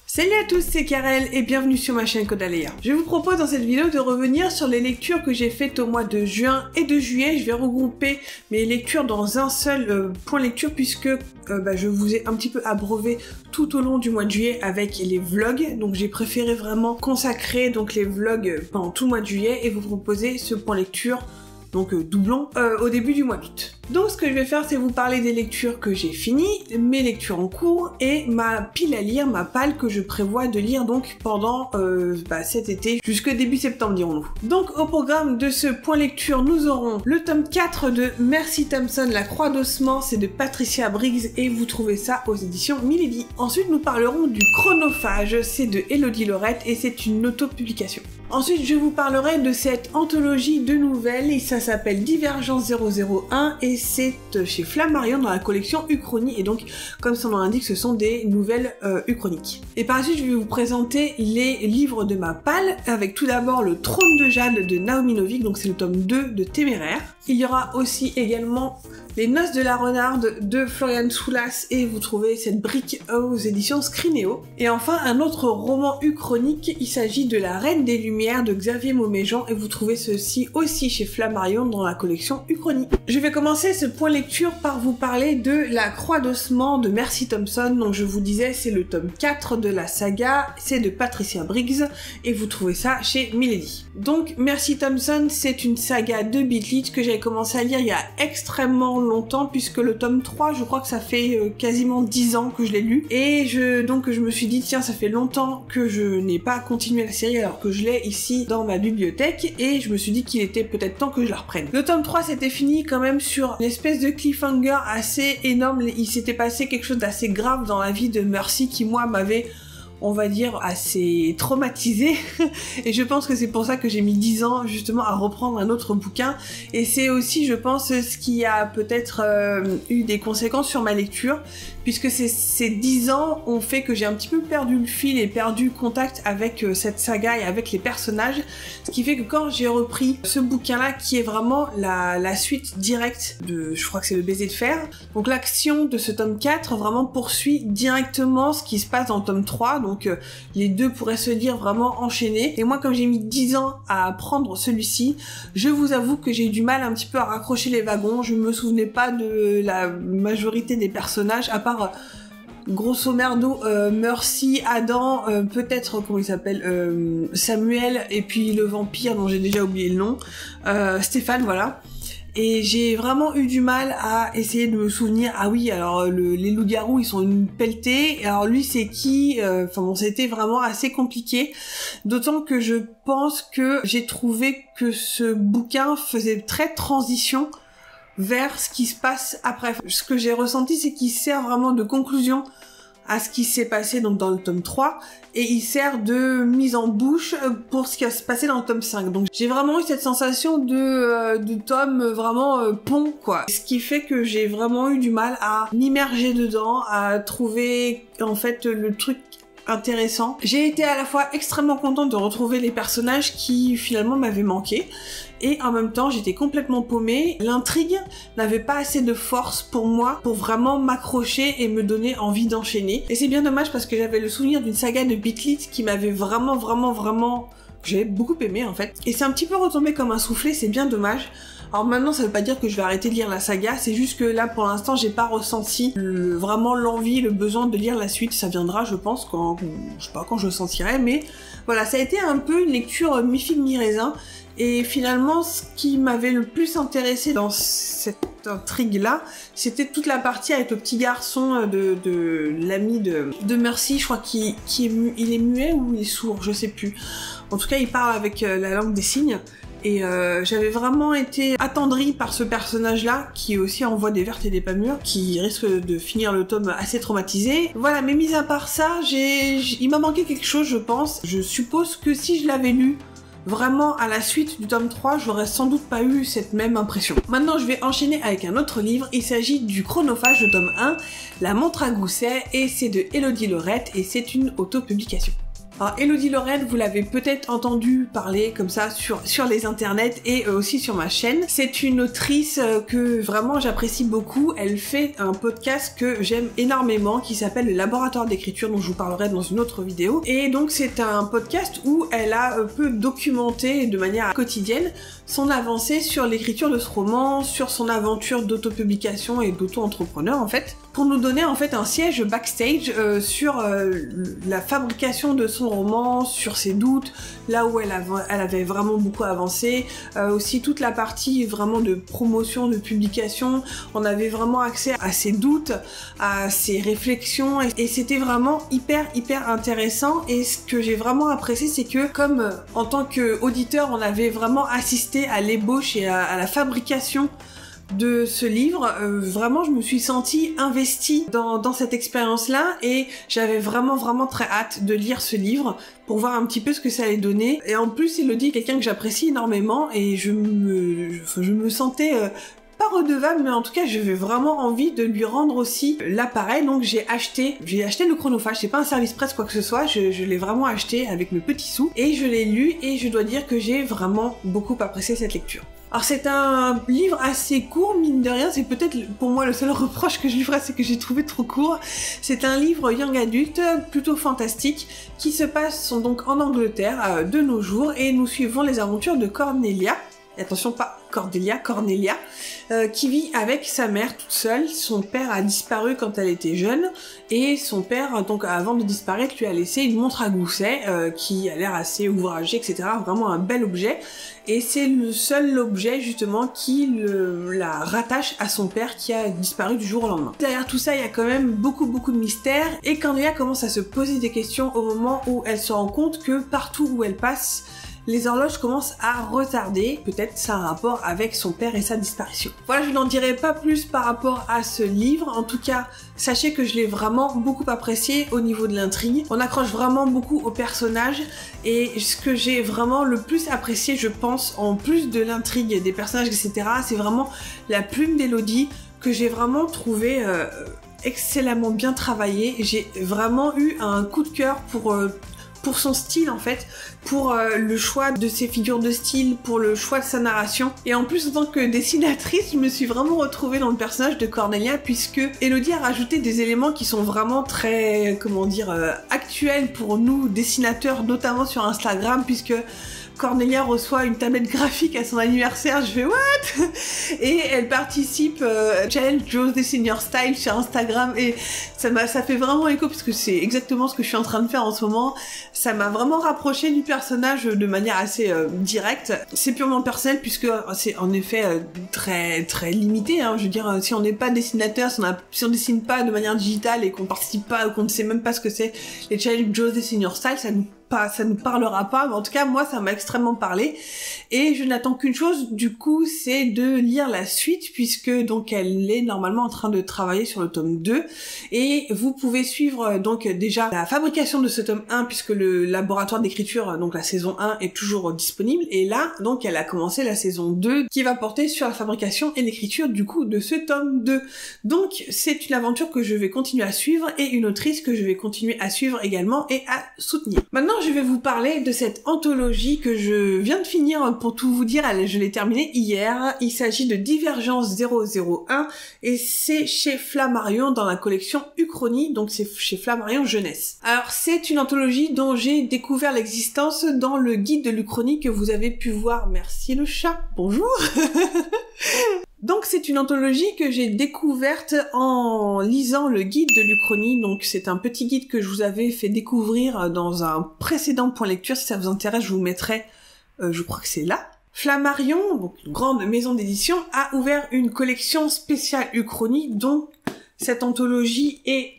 Salut à tous, c'est Karel et bienvenue sur ma chaîne Kodaleya. Je vous propose dans cette vidéo de revenir sur les lectures que j'ai faites au mois de juin et de juillet. Je vais regrouper mes lectures dans un seul point lecture puisque je vous ai un petit peu abreuvé tout au long du mois de juillet avec les vlogs. Donc j'ai préféré vraiment consacrer donc les vlogs pendant tout le mois de juillet et vous proposer ce point lecture donc doublon, au début du mois d'août. Donc ce que je vais faire, c'est vous parler des lectures que j'ai finies, mes lectures en cours et ma pile à lire, ma palle que je prévois de lire donc pendant cet été jusque début septembre dirons-nous. Donc au programme de ce point lecture, nous aurons le tome 4 de Mercy Thompson, La Croix d'Ossement, c'est de Patricia Briggs et vous trouvez ça aux éditions Milady. Ensuite nous parlerons du Chronophage, c'est de Elodie Laurette et c'est une auto-publication. Ensuite, je vous parlerai de cette anthologie de nouvelles et ça s'appelle Divergence 001 et c'est chez Flammarion dans la collection Uchronie et donc, comme son nom l'indique, ce sont des nouvelles uchroniques. Et par la suite, je vais vous présenter les livres de ma palle avec tout d'abord le Trône de Jade de Naomi Novik, donc c'est le tome 2 de Téméraire. Il y aura aussi également Les Noces de la Renarde de Florian Soulas et vous trouvez cette brique aux éditions Scrinéo. Et enfin, un autre roman uchronique, il s'agit de La Reine des Lumières de Xavier Mauméjean et vous trouvez ceci aussi chez Flammarion dans la collection Uchronie. Je vais commencer ce point lecture par vous parler de La Croix d'Ossement de Mercy Thompson. Donc je vous disais, c'est le tome 4 de la saga, c'est de Patricia Briggs et vous trouvez ça chez Milady. Donc Mercy Thompson, c'est une saga de Beat Lit que j'avais commencé à lire il y a extrêmement longtemps puisque le tome 3, je crois que ça fait quasiment 10 ans que je l'ai lu et donc je me suis dit tiens, ça fait longtemps que je n'ai pas continué la série alors que je l'ai ici dans ma bibliothèque et je me suis dit qu'il était peut-être temps que je la reprenne. Le tome 3 s'était fini quand même sur une espèce de cliffhanger assez énorme. Il s'était passé quelque chose d'assez grave dans la vie de Mercy qui moi m'avait, on va dire, assez traumatisée et je pense que c'est pour ça que j'ai mis 10 ans justement à reprendre un autre bouquin et c'est aussi je pense ce qui a peut-être eu des conséquences sur ma lecture puisque ces 10 ans ont fait que j'ai un petit peu perdu le fil et perdu contact avec cette saga et avec les personnages, ce qui fait que quand j'ai repris ce bouquin-là qui est vraiment la suite directe de, je crois que c'est Le Baiser de Fer, donc l'action de ce tome 4 vraiment poursuit directement ce qui se passe dans le tome 3, donc les deux pourraient se dire vraiment enchaînés, et moi comme j'ai mis 10 ans à prendre celui-ci, je vous avoue que j'ai eu du mal un petit peu à raccrocher les wagons, je me souvenais pas de la majorité des personnages, à part grosso merdo Mercy, Adam, peut-être comment il s'appelle, Samuel et puis le vampire dont j'ai déjà oublié le nom, Stéphane, voilà. Et j'ai vraiment eu du mal à essayer de me souvenir, ah oui, alors les loups-garous ils sont une pelletée, alors lui c'est qui, enfin bon, c'était vraiment assez compliqué, d'autant que je pense que j'ai trouvé que ce bouquin faisait très transition vers ce qui se passe après. Ce que j'ai ressenti, c'est qu'il sert vraiment de conclusion à ce qui s'est passé donc dans le tome 3 et il sert de mise en bouche pour ce qui va se passer dans le tome 5. Donc j'ai vraiment eu cette sensation de tome vraiment pont quoi. Ce qui fait que j'ai vraiment eu du mal à m'immerger dedans, à trouver en fait le truc intéressant. J'ai été à la fois extrêmement contente de retrouver les personnages qui finalement m'avaient manqué et en même temps j'étais complètement paumée. L'intrigue n'avait pas assez de force pour moi pour vraiment m'accrocher et me donner envie d'enchaîner. Et c'est bien dommage parce que j'avais le souvenir d'une saga de Beat Lit qui m'avait vraiment que j'avais beaucoup aimé en fait. Et c'est un petit peu retombé comme un soufflé, c'est bien dommage. Alors maintenant ça veut pas dire que je vais arrêter de lire la saga, c'est juste que là pour l'instant j'ai pas ressenti vraiment l'envie, le besoin de lire la suite, ça viendra je pense quand, je sais pas quand je le sentirai, mais voilà, ça a été un peu une lecture mi-figue mi-raisin et finalement ce qui m'avait le plus intéressé dans cette intrigue là, c'était toute la partie avec le petit garçon de l'ami de Mercy, je crois qu'il est muet ou il est sourd, je sais plus. En tout cas il parle avec la langue des signes. Et j'avais vraiment été attendrie par ce personnage-là, qui est aussi en voie des vertes et des pas mûres, qui risque de finir le tome assez traumatisé. Voilà, mais mis à part ça, il m'a manqué quelque chose, je pense. Je suppose que si je l'avais lu vraiment à la suite du tome 3, j'aurais sans doute pas eu cette même impression. Maintenant, je vais enchaîner avec un autre livre. Il s'agit du Chronophage de tome 1, La montre à gousset, et c'est de Elodie Laurette, et c'est une auto-publication. Alors Elodie Lorraine, vous l'avez peut-être entendu parler comme ça sur les internets et aussi sur ma chaîne. C'est une autrice que vraiment j'apprécie beaucoup. Elle fait un podcast que j'aime énormément qui s'appelle Le Laboratoire d'écriture, dont je vous parlerai dans une autre vidéo. Et donc c'est un podcast où elle a un peu documenté de manière quotidienne son avancée sur l'écriture de ce roman, sur son aventure d'autopublication et d'auto-entrepreneur en fait, pour nous donner en fait un siège backstage sur la fabrication de son roman, sur ses doutes, là où elle avait vraiment beaucoup avancé, aussi toute la partie vraiment de promotion, de publication, on avait vraiment accès à ses doutes, à ses réflexions, et c'était vraiment hyper intéressant. Et ce que j'ai vraiment apprécié, c'est que comme en tant qu'auditeur, on avait vraiment assisté à l'ébauche et à la fabrication de ce livre, vraiment je me suis sentie investie dans cette expérience-là, et j'avais vraiment très hâte de lire ce livre pour voir un petit peu ce que ça allait donner. Et en plus Elodie est quelqu'un que j'apprécie énormément, et je me sentais pas redevable, mais en tout cas j'avais vraiment envie de lui rendre aussi l'appareil. Donc j'ai acheté le chronophage, c'est pas un service presse quoi que ce soit, je l'ai vraiment acheté avec mes petits sous, et je l'ai lu, et je dois dire que j'ai vraiment beaucoup apprécié cette lecture. Alors c'est un livre assez court, mine de rien, c'est peut-être pour moi le seul reproche que je lui ferais, c'est que j'ai trouvé trop court. C'est un livre young adulte, plutôt fantastique, qui se passe donc en Angleterre de nos jours, et nous suivons les aventures de Cornelia. Et attention, pas Cordelia, Cornelia, qui vit avec sa mère toute seule. Son père a disparu quand elle était jeune, et son père, donc avant de disparaître, lui a laissé une montre à gousset qui a l'air assez ouvragée, etc. Vraiment un bel objet, et c'est le seul objet justement qui la rattache à son père qui a disparu du jour au lendemain. Derrière tout ça, il y a quand même beaucoup de mystères, et Cornelia commence à se poser des questions au moment où elle se rend compte que partout où elle passe, les horloges commencent à retarder. Peut-être ça a un rapport avec son père et sa disparition. Voilà, je n'en dirai pas plus par rapport à ce livre. En tout cas, sachez que je l'ai vraiment beaucoup apprécié au niveau de l'intrigue. On accroche vraiment beaucoup aux personnages, et ce que j'ai vraiment le plus apprécié, je pense, en plus de l'intrigue des personnages, etc., c'est vraiment la plume d'Elodie, que j'ai vraiment trouvé excellemment bien travaillée. J'ai vraiment eu un coup de cœur pour son style en fait, pour le choix de ses figures de style, pour le choix de sa narration. Et en plus, en tant que dessinatrice, je me suis vraiment retrouvée dans le personnage de Cornelia, puisque Elodie a rajouté des éléments qui sont vraiment très, comment dire, actuels pour nous dessinateurs, notamment sur Instagram, puisque Cornelia reçoit une tablette graphique à son anniversaire. Je fais what? Et elle participe Challenge Joe's Designer Style sur Instagram, et ça fait vraiment écho, parce que c'est exactement ce que je suis en train de faire en ce moment. Ça m'a vraiment rapproché du personnage de manière assez directe. C'est purement personnel, puisque c'est en effet très limité, hein. Je veux dire, si on n'est pas dessinateur, si on dessine pas de manière digitale et qu'on participe pas, ou qu'on ne sait même pas ce que c'est les Challenge Joe's Designer Style, ça nous parlera pas, mais en tout cas moi ça m'a extrêmement parlé, et je n'attends qu'une chose du coup, c'est de lire la suite, puisque donc elle est normalement en train de travailler sur le tome 2, et vous pouvez suivre donc déjà la fabrication de ce tome 1, puisque le laboratoire d'écriture, donc la saison 1 est toujours disponible, et là donc elle a commencé la saison 2 qui va porter sur la fabrication et l'écriture du coup de ce tome 2. Donc c'est une aventure que je vais continuer à suivre, et une autrice que je vais continuer à suivre également et à soutenir. Maintenant je vais vous parler de cette anthologie que je viens de finir. Pour tout vous dire, je l'ai terminée hier. Il s'agit de Divergence 001, et c'est chez Flammarion dans la collection Uchronie, donc c'est chez Flammarion Jeunesse. Alors c'est une anthologie dont j'ai découvert l'existence dans le guide de l'Uchronie que vous avez pu voir. Merci le chat, bonjour. Donc c'est une anthologie que j'ai découverte en lisant le guide de l'Uchronie. Donc c'est un petit guide que je vous avais fait découvrir dans un précédent point lecture. Si ça vous intéresse, je vous mettrai, je crois que c'est là. Flammarion, donc une grande maison d'édition, a ouvert une collection spéciale Uchronie, dont cette anthologie et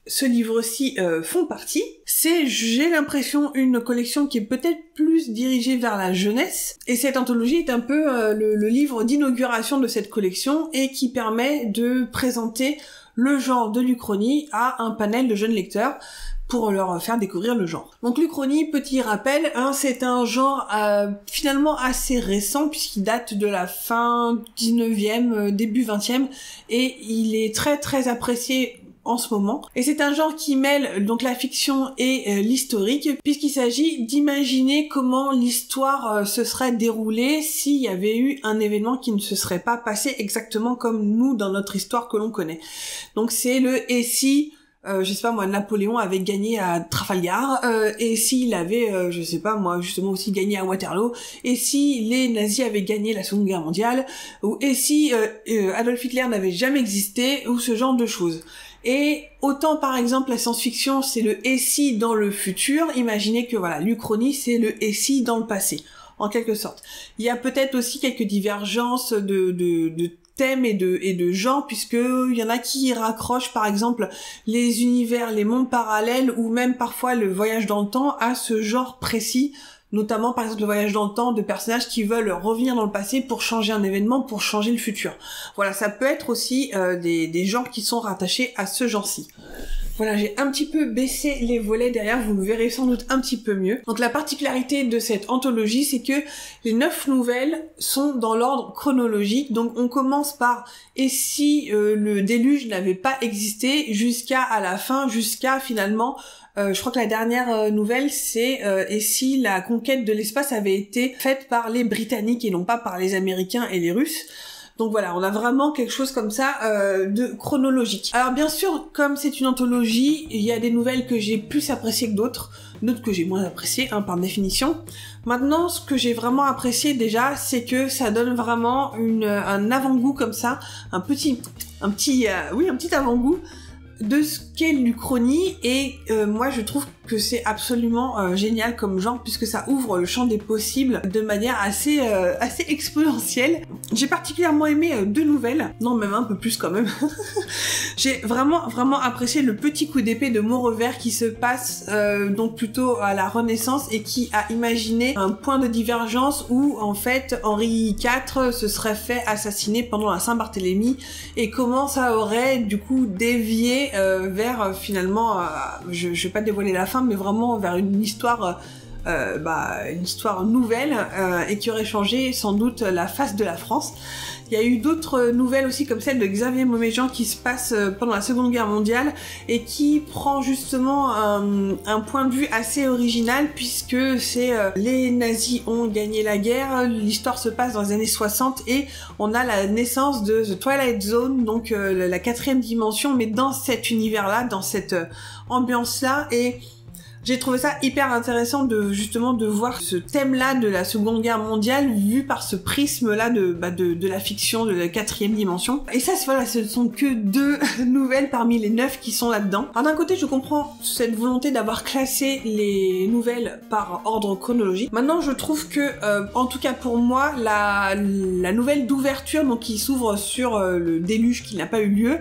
ce livre-ci font partie. C'est, j'ai l'impression, une collection qui est peut-être plus dirigée vers la jeunesse, et cette anthologie est un peu le livre d'inauguration de cette collection, et qui permet de présenter le genre de l'Uchronie à un panel de jeunes lecteurs pour leur faire découvrir le genre. Donc l'Uchronie, petit rappel, c'est un genre finalement assez récent, puisqu'il date de la fin 19e, début 20e, et il est très apprécié en ce moment. Et c'est un genre qui mêle donc la fiction et l'historique, puisqu'il s'agit d'imaginer comment l'histoire se serait déroulée s'il y avait eu un événement qui ne se serait pas passé exactement comme nous dans notre histoire que l'on connaît. Donc c'est le et si je sais pas moi, Napoléon avait gagné à Trafalgar, et s'il avait, je sais pas moi, justement aussi gagné à Waterloo, et si les nazis avaient gagné la Seconde Guerre mondiale, ou et si Adolf Hitler n'avait jamais existé, ou ce genre de choses. Et autant par exemple la science-fiction c'est le et si dans le futur, imaginez que voilà, l'Uchronie c'est le et si dans le passé, en quelque sorte. Il y a peut-être aussi quelques divergences de thèmes et de genres, puisque il y en a qui raccrochent par exemple les univers, les mondes parallèles ou même parfois le voyage dans le temps à ce genre précis, notamment par exemple le voyage dans le temps de personnages qui veulent revenir dans le passé pour changer un événement, pour changer le futur. Voilà, ça peut être aussi des genres qui sont rattachés à ce genre-ci. Voilà, j'ai un petit peu baissé les volets derrière, vous le verrez sans doute un petit peu mieux. Donc la particularité de cette anthologie, c'est que les 9 nouvelles sont dans l'ordre chronologique. Donc on commence par « Et si le déluge n'avait pas existé » jusqu'à à la fin, jusqu'à finalement... je crois que la dernière nouvelle, c'est « Et si la conquête de l'espace avait été faite par les Britanniques et non pas par les Américains et les Russes ?» Donc voilà, on a vraiment quelque chose comme ça de chronologique. Alors bien sûr, comme c'est une anthologie, il y a des nouvelles que j'ai plus appréciées que d'autres que j'ai moins appréciées, hein, par définition. Maintenant, ce que j'ai vraiment apprécié déjà, c'est que ça donne vraiment un avant-goût comme ça, un petit avant-goût de ce qu'est l'Uchronie, et moi je trouve que c'est absolument génial comme genre, puisque ça ouvre le champ des possibles de manière assez exponentielle. J'ai particulièrement aimé 2 nouvelles, non même un peu plus quand même. J'ai vraiment apprécié le petit coup d'épée de Maurevers qui se passe donc plutôt à la Renaissance et qui a imaginé un point de divergence où en fait Henri IV se serait fait assassiner pendant la Saint-Barthélemy, et comment ça aurait du coup dévié vers finalement, je vais pas dévoiler la fin, mais vraiment vers une histoire nouvelle et qui aurait changé sans doute la face de la France. Il y a eu d'autres nouvelles aussi comme celle de Xavier Mauméjean qui se passe pendant la Seconde Guerre mondiale et qui prend justement un point de vue assez original, puisque c'est les nazis ont gagné la guerre, l'histoire se passe dans les années 60 et on a la naissance de The Twilight Zone, donc la 4e dimension, mais dans cet univers-là, dans cette ambiance-là, et j'ai trouvé ça hyper intéressant justement de voir ce thème-là de la Seconde Guerre mondiale vu par ce prisme-là de la fiction, de la 4e dimension. Et ça, voilà, ce ne sont que 2 nouvelles parmi les 9 qui sont là-dedans. Alors d'un côté, je comprends cette volonté d'avoir classé les nouvelles par ordre chronologique. Maintenant, je trouve que, en tout cas pour moi, la nouvelle d'ouverture, donc qui s'ouvre sur le déluge qui n'a pas eu lieu,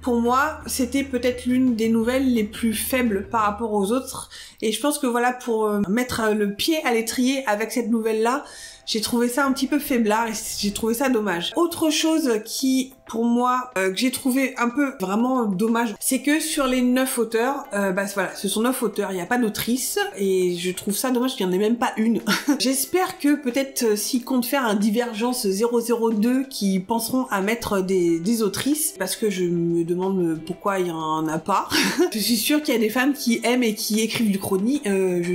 pour moi, c'était peut-être l'une des nouvelles les plus faibles par rapport aux autres. Et je pense que voilà, pour mettre le pied à l'étrier avec cette nouvelle-là, j'ai trouvé ça un petit peu faiblard et j'ai trouvé ça dommage. Autre chose qui, pour moi, que j'ai trouvé un peu vraiment dommage, c'est que sur les 9 auteurs, voilà, ce sont 9 auteurs, il n'y a pas d'autrice, et je trouve ça dommage qu'il n'y en ait même pas une. J'espère que peut-être s'ils comptent faire un Divergence 002, qui penseront à mettre des autrices, parce que je me demande pourquoi il n'y en a pas. Je suis sûre qu'il y a des femmes qui aiment et qui écrivent du chrony,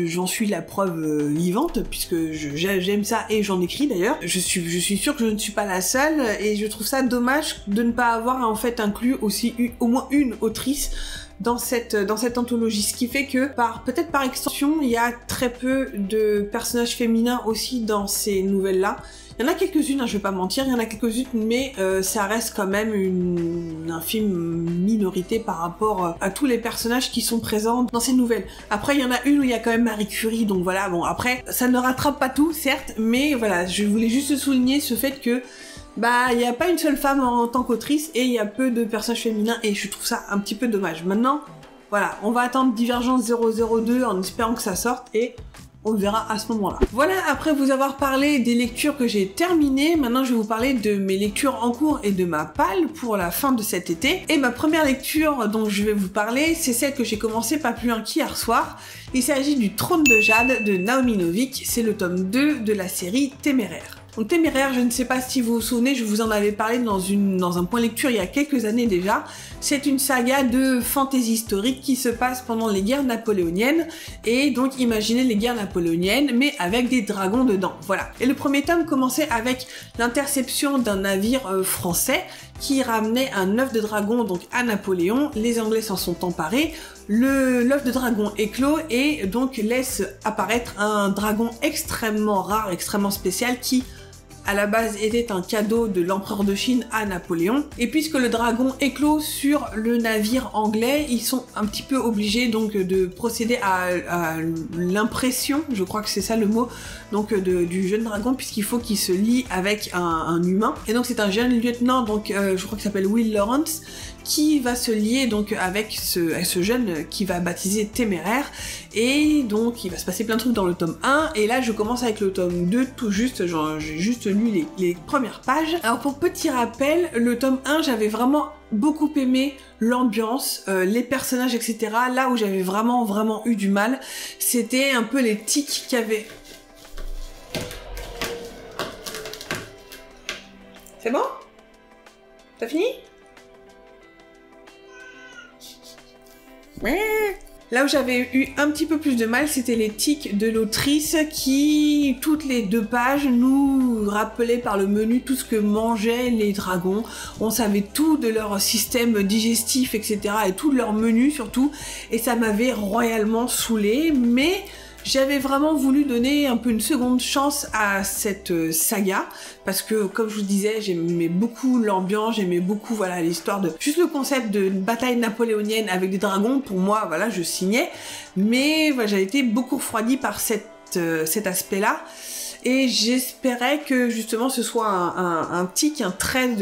j'en suis la preuve vivante, puisque j'aime ça et j'en écris d'ailleurs. Je suis sûre que je ne suis pas la seule, et je trouve ça dommage de ne pas avoir en fait inclus aussi au moins une autrice dans cette anthologie, ce qui fait que peut-être par extension, il y a très peu de personnages féminins aussi dans ces nouvelles-là. Il y en a quelques-unes, hein, je vais pas mentir, il y en a quelques-unes, mais ça reste quand même une infime minorité par rapport à tous les personnages qui sont présents dans ces nouvelles. Après, il y en a une où il y a quand même Marie Curie, donc voilà, bon, après, ça ne rattrape pas tout, certes, mais voilà, je voulais juste souligner ce fait que il n'y a pas une seule femme en tant qu'autrice et il y a peu de personnages féminins, et je trouve ça un petit peu dommage. Maintenant, voilà, on va attendre Divergence 002 en espérant que ça sorte, et on le verra à ce moment-là. Voilà, après vous avoir parlé des lectures que j'ai terminées, maintenant je vais vous parler de mes lectures en cours et de ma palle pour la fin de cet été. Et ma première lecture dont je vais vous parler, c'est celle que j'ai commencée pas plus loin qu'hier soir. Il s'agit du Trône de Jade de Naomi Novik, c'est le tome 2 de la série Téméraire. Donc Téméraire, je ne sais pas si vous vous souvenez, je vous en avais parlé dans un point lecture il y a quelques années déjà. C'est une saga de fantasy historique qui se passe pendant les guerres napoléoniennes, et donc imaginez les guerres napoléoniennes, mais avec des dragons dedans, voilà. Et le premier tome commençait avec l'interception d'un navire français qui ramenait un œuf de dragon donc à Napoléon. Les Anglais s'en sont emparés, l'œuf de dragon éclot et donc laisse apparaître un dragon extrêmement rare, extrêmement spécial qui à la base était un cadeau de l'empereur de Chine à Napoléon. Et puisque le dragon éclot sur le navire anglais, ils sont un petit peu obligés donc de procéder à l'impression, je crois que c'est ça le mot, donc du jeune dragon, puisqu'il faut qu'il se lie avec un humain. Et donc c'est un jeune lieutenant, donc je crois qu'il s'appelle Will Lawrence, qui va se lier donc avec ce jeune qui va baptiser Téméraire, et donc il va se passer plein de trucs dans le tome 1, et là je commence avec le tome 2 tout juste, j'ai juste lu les premières pages. Alors pour petit rappel, le tome 1 j'avais vraiment beaucoup aimé l'ambiance, les personnages, etc. Là où j'avais vraiment eu du mal, c'était un peu les tics qu'il y avait. C'est bon? T'as fini? Là où j'avais eu un petit peu plus de mal, c'était les tics de l'autrice qui, toutes les 2 pages, nous rappelait par le menu tout ce que mangeaient les dragons. On savait tout de leur système digestif, etc. et tout de leur menu surtout. Et ça m'avait royalement saoulée, mais j'avais vraiment voulu donner un peu une seconde chance à cette saga, parce que, comme je vous disais, j'aimais beaucoup l'ambiance, j'aimais beaucoup, voilà, l'histoire de... Juste le concept de bataille napoléonienne avec des dragons, pour moi, voilà, je signais, mais voilà, j'avais été beaucoup refroidie par cet aspect-là, et j'espérais que, justement, ce soit un tic, un trait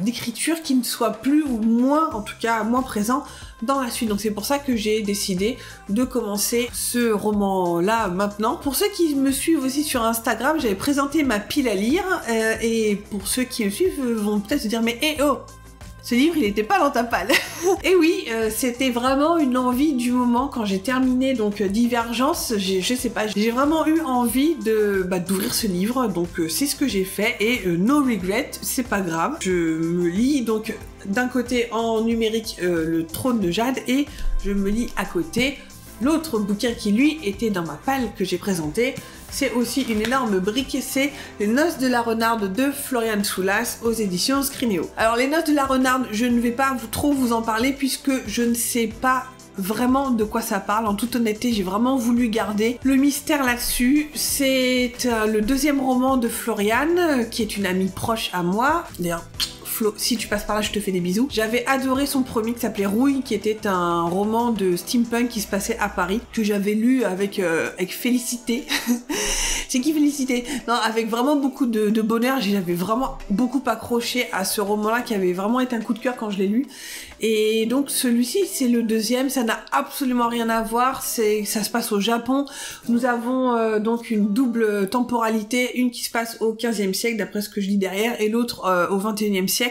d'écriture qui ne soit plus, ou moins, en tout cas, moins présent dans la suite. Donc c'est pour ça que j'ai décidé de commencer ce roman-là maintenant. Pour ceux qui me suivent aussi sur Instagram, j'avais présenté ma pile à lire, et pour ceux qui me suivent vont peut-être se dire « Mais oh, ce livre, il n'était pas dans ta palle !» Et oui, c'était vraiment une envie du moment quand j'ai terminé donc Divergence. Je sais pas, j'ai vraiment eu envie d'ouvrir ce livre, donc c'est ce que j'ai fait, et no regret, c'est pas grave. Je me lis donc d'un côté en numérique le Trône de Jade, et je me lis à côté l'autre bouquin qui lui était dans ma palle que j'ai présenté. C'est aussi une énorme brique, c'est Les Noces de la Renarde de Florian Soulas aux éditions Scrinéo. Alors les Noces de la Renarde, je ne vais pas trop vous en parler puisque je ne sais pas vraiment de quoi ça parle. En toute honnêteté, j'ai vraiment voulu garder le mystère là-dessus. C'est le 2e roman de Florian, qui est une amie proche à moi. D'ailleurs, Flo, si tu passes par là, je te fais des bisous. J'avais adoré son premier qui s'appelait Rouille, qui était un roman de steampunk qui se passait à Paris, que j'avais lu avec Félicité. C'est qui Félicité? Non, avec vraiment beaucoup de bonheur. J'avais vraiment beaucoup accroché à ce roman-là, qui avait vraiment été un coup de cœur quand je l'ai lu. Et donc celui-ci, c'est le 2e, ça n'a absolument rien à voir, ça se passe au Japon. Nous avons donc une double temporalité, une qui se passe au 15e siècle, d'après ce que je lis derrière, et l'autre au 21e siècle.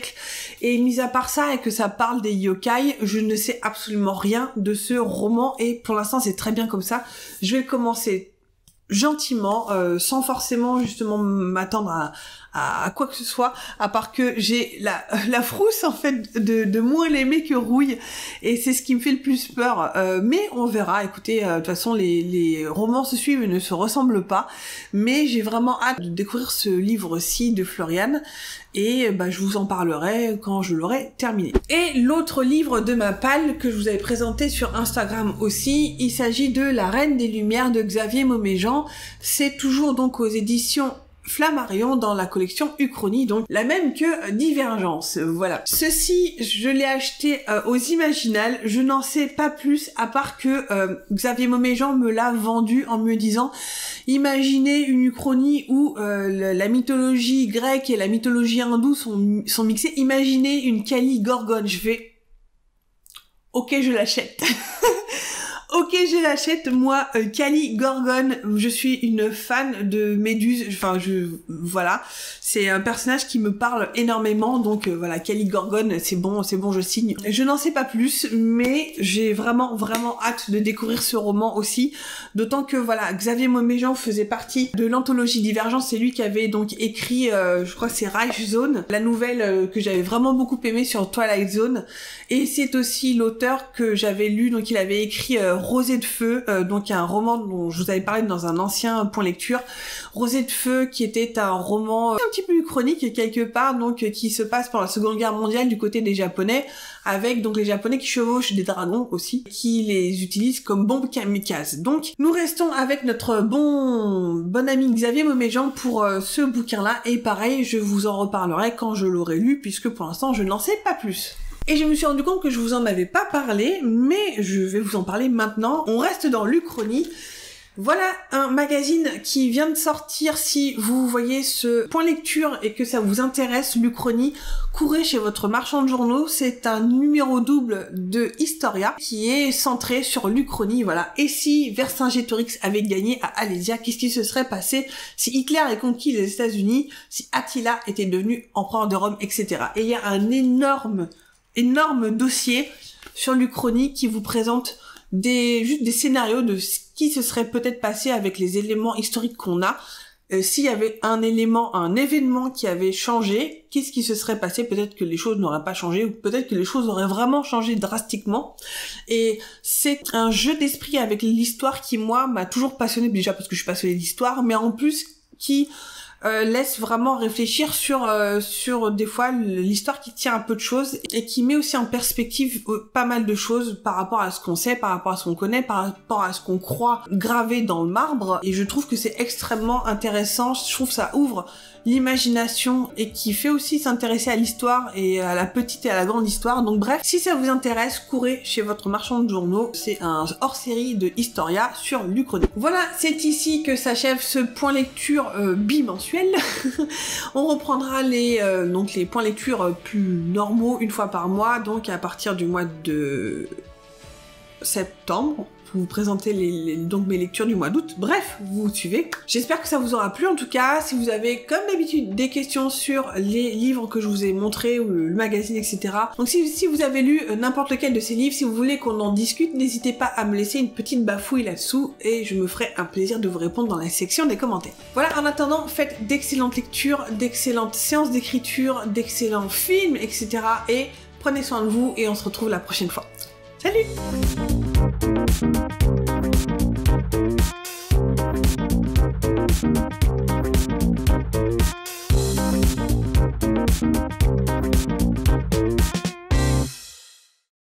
Et mis à part ça, et que ça parle des yokai, je ne sais absolument rien de ce roman, et pour l'instant c'est très bien comme ça. Je vais le commencer gentiment, sans forcément justement m'attendre à quoi que ce soit, à part que j'ai la frousse en fait de moins l'aimer que Rouille, et c'est ce qui me fait le plus peur, mais on verra. Écoutez, de toute façon les romans se suivent et ne se ressemblent pas, mais j'ai vraiment hâte de découvrir ce livre-ci de Florian, et je vous en parlerai quand je l'aurai terminé. Et l'autre livre de ma palle que je vous avais présenté sur Instagram aussi, il s'agit de La Reine des Lumières de Xavier Mauméjean. C'est toujours donc aux éditions Flammarion dans la collection Uchronie, donc la même que Divergence, voilà. Ceci, je l'ai acheté aux Imaginales, je n'en sais pas plus, à part que Xavier Mauméjean me l'a vendu en me disant « Imaginez une Uchronie où la mythologie grecque et la mythologie hindoue sont mixées, imaginez une Kali Gorgone ». Je fais « Ok, je l'achète ». Ok, je l'achète, moi, Kali Gorgon, je suis une fan de Méduse, enfin, voilà, c'est un personnage qui me parle énormément, donc voilà, Kali Gorgon, c'est bon, je signe. Je n'en sais pas plus, mais j'ai vraiment hâte de découvrir ce roman aussi, d'autant que, voilà, Xavier Mauméjean faisait partie de l'anthologie Divergence, c'est lui qui avait donc écrit, je crois que c'est Reich Zone, la nouvelle que j'avais vraiment beaucoup aimée sur Twilight Zone, et c'est aussi l'auteur que j'avais lu, donc il avait écrit Rosée de Feu, donc un roman dont je vous avais parlé dans un ancien point lecture. Rosée de Feu qui était un roman un petit peu chronique quelque part, donc qui se passe pendant la Seconde Guerre mondiale du côté des Japonais, avec donc les Japonais qui chevauchent des dragons aussi, qui les utilisent comme bombes kamikazes. Donc nous restons avec notre bon ami Xavier Mauméjean pour ce bouquin-là, et pareil, je vous en reparlerai quand je l'aurai lu, puisque pour l'instant je n'en sais pas plus. Et je me suis rendu compte que je vous en avais pas parlé, mais je vais vous en parler maintenant. On reste dans l'Uchronie. Voilà un magazine qui vient de sortir. Si vous voyez ce point lecture et que ça vous intéresse, l'Uchronie, courez chez votre marchand de journaux. C'est un numéro double de Historia qui est centré sur l'Uchronie. Voilà. Et si Vercingétorix avait gagné à Alésia, qu'est-ce qui se serait passé si Hitler avait conquis les États-Unis, si Attila était devenu empereur de Rome, etc. Et il y a un énorme dossier sur l'Uchronie qui vous présente juste des scénarios de ce qui se serait peut-être passé avec les éléments historiques qu'on a. S'il y avait un événement qui avait changé, qu'est-ce qui se serait passé? Peut-être que les choses n'auraient pas changé, ou peut-être que les choses auraient vraiment changé drastiquement. Et c'est un jeu d'esprit avec l'histoire qui, moi, m'a toujours passionnée, déjà parce que je suis passionnée d'histoire, mais en plus qui laisse vraiment réfléchir sur des fois l'histoire qui tient un peu de choses et qui met aussi en perspective pas mal de choses par rapport à ce qu'on sait, par rapport à ce qu'on connaît, par rapport à ce qu'on croit gravé dans le marbre. Et je trouve que c'est extrêmement intéressant, je trouve que ça ouvre l'imagination et qui fait aussi s'intéresser à l'histoire et à la petite et à la grande histoire. Donc bref, si ça vous intéresse, courez chez votre marchand de journaux. C'est un hors-série de Historia sur l'Uchronie. Voilà, c'est ici que s'achève ce point lecture bimensuel. On reprendra les points lecture plus normaux une fois par mois, donc à partir du mois de septembre. Vous présenter donc mes lectures du mois d'août. Bref, vous suivez. J'espère que ça vous aura plu en tout cas. Si vous avez, comme d'habitude, des questions sur les livres que je vous ai montrés, ou le magazine, etc. Donc si vous avez lu n'importe lequel de ces livres, si vous voulez qu'on en discute, n'hésitez pas à me laisser une petite bafouille là-dessous et je me ferai un plaisir de vous répondre dans la section des commentaires. Voilà, en attendant, faites d'excellentes lectures, d'excellentes séances d'écriture, d'excellents films, etc. Et prenez soin de vous et on se retrouve la prochaine fois. Salut!